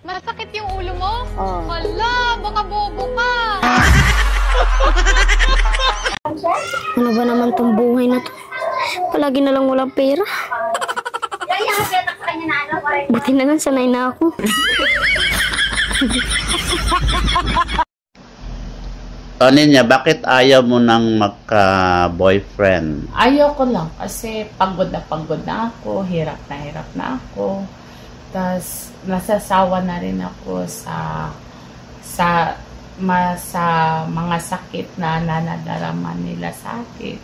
Masakit yung ulo mo? Oo. Hala, baka bobo ka. Ano ba naman tong buhay na to? Palagi na lang walang pera. Buti na nga, sanay na ako. Ninya, bakit ayaw mo nang magka-boyfriend? Ayaw ko lang kasi pagod na ako, hirap na ako. Tapos nasasawa na rin ako sa mga sakit na nanadarama nila sa akin.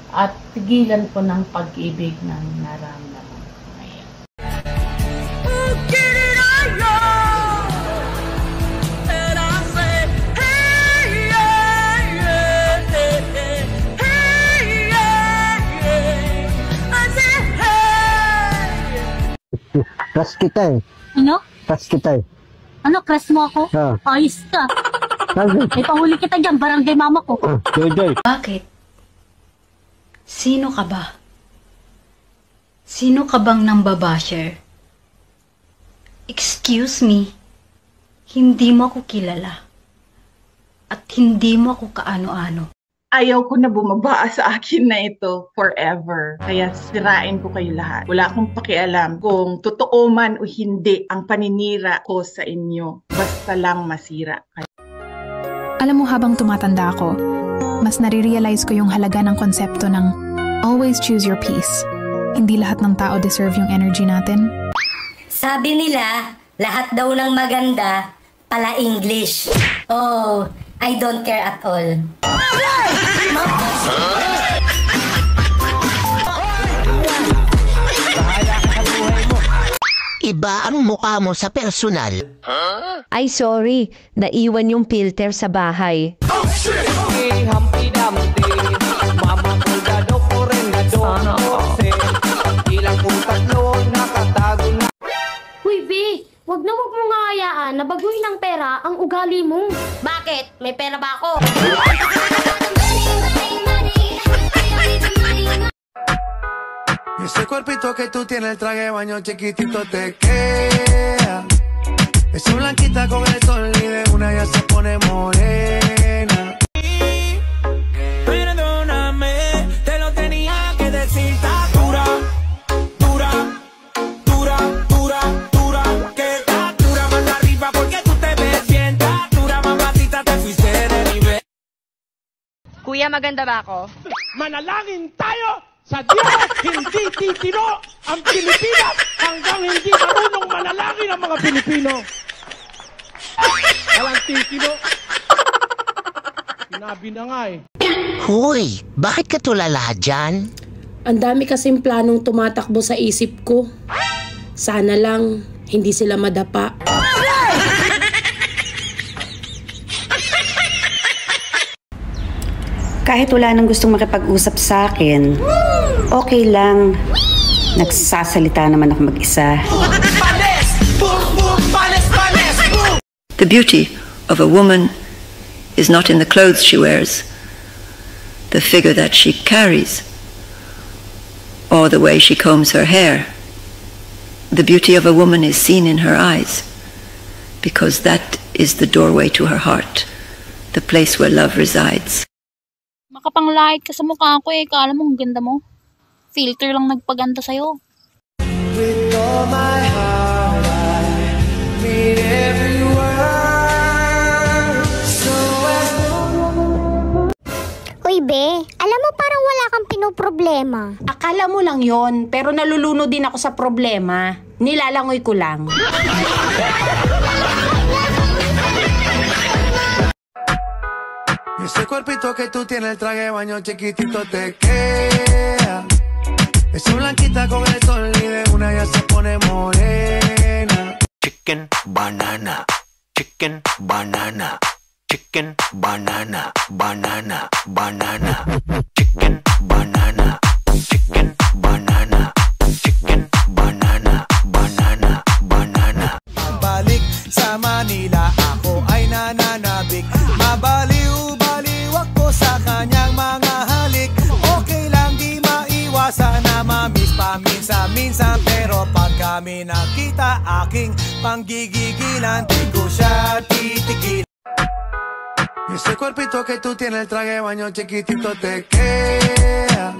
At tigilan ko ng pag-ibig na naramdaman ko ngayon. Crush kita eh. Ano? Crush kita eh. Ano, crush mo ako? Ayos ka. May pahuli kita dyan, barangay mama ko. Bakit? Sino ka ba? Sino ka bang nambabasher? Excuse me, hindi mo ako kilala. At hindi mo ako kaano-ano. Ayaw ko na bumaba sa akin na ito forever. Kaya sirain ko kayo lahat. Wala akong pakialam kung totoo man o hindi ang paninira ko sa inyo. Basta lang masira kayo. Alam mo, habang tumatanda ako, mas nare-realize ko yung halaga ng konsepto ng always choose your peace. Hindi lahat ng tao deserve yung energy natin. Sabi nila, lahat daw ng maganda, pala English. Oh, I don't care at all. Iba ang mukha mo sa personal. Ay, sorry. Naiwan yung filter sa bahay. Uy, B, wag na wag mo nga hayaan na baguhin ng pera ang ugali mo. Bakit? May pera ba ako? Ese cuerpito que tú tienes, el traje de baño chiquitito te queda. Esa blanquita con el sol y de una ya se pone morena. Perdóname, te lo tenía que decir, está dura, dura, dura, dura, dura, que está dura más arriba porque tú te ves bien, está dura, mamacita, te fuiste de nivel. Kuya, maganda ba ako? Manalangin tayo sa Diyos, hindi titino ang Pilipinas hanggang hindi marunong manalangin ang mga Pilipino. Walang titino. Sinabi na nga eh. Hoy, bakit ka tulala dyan? Ang dami kasing planong tumatakbo sa isip ko. Sana lang hindi sila madapa. Kahit wala nang gustong makipag-usap sa akin, okay lang. Nagsasalita naman ako mag-isa. The beauty of a woman is not in the clothes she wears, the figure that she carries, or the way she combs her hair. The beauty of a woman is seen in her eyes, because that is the doorway to her heart, the place where love resides. Makapanglait ka sa mukha ko eh. Kala mo ang ganda mo. Filter lang nagpaganda sa'yo. With all my heart, I mean every word. So Uy, Be, alam mo parang wala kang pinoproblema. Akala mo lang yon, pero nalulunod din ako sa problema. Nilalangoy ko lang. Ese cuerpito que tú tienes, el traje de baño chiquitito te queda. Esa blanquita con el sol y de una ya se pone morena. Chicken, banana. Chicken, banana. Chicken, banana. Banana, banana. Chicken, banana. Chicken, banana. Chicken, banana. Banana, banana. Balik sa Manila, ako ay nananabik. Mabaliw-baliw ako sa kanyang mga halik. Okay lang, di maiwasan na mamiss paminsan-minsan, pero pagka kami nakita, aking panggigigilan, di ko siya titigil. Ese cuerpito que tú tienes, el traje de baño chiquitito te queda.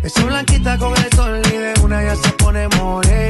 Esa blanquita con el sol y de una ya se pone morena.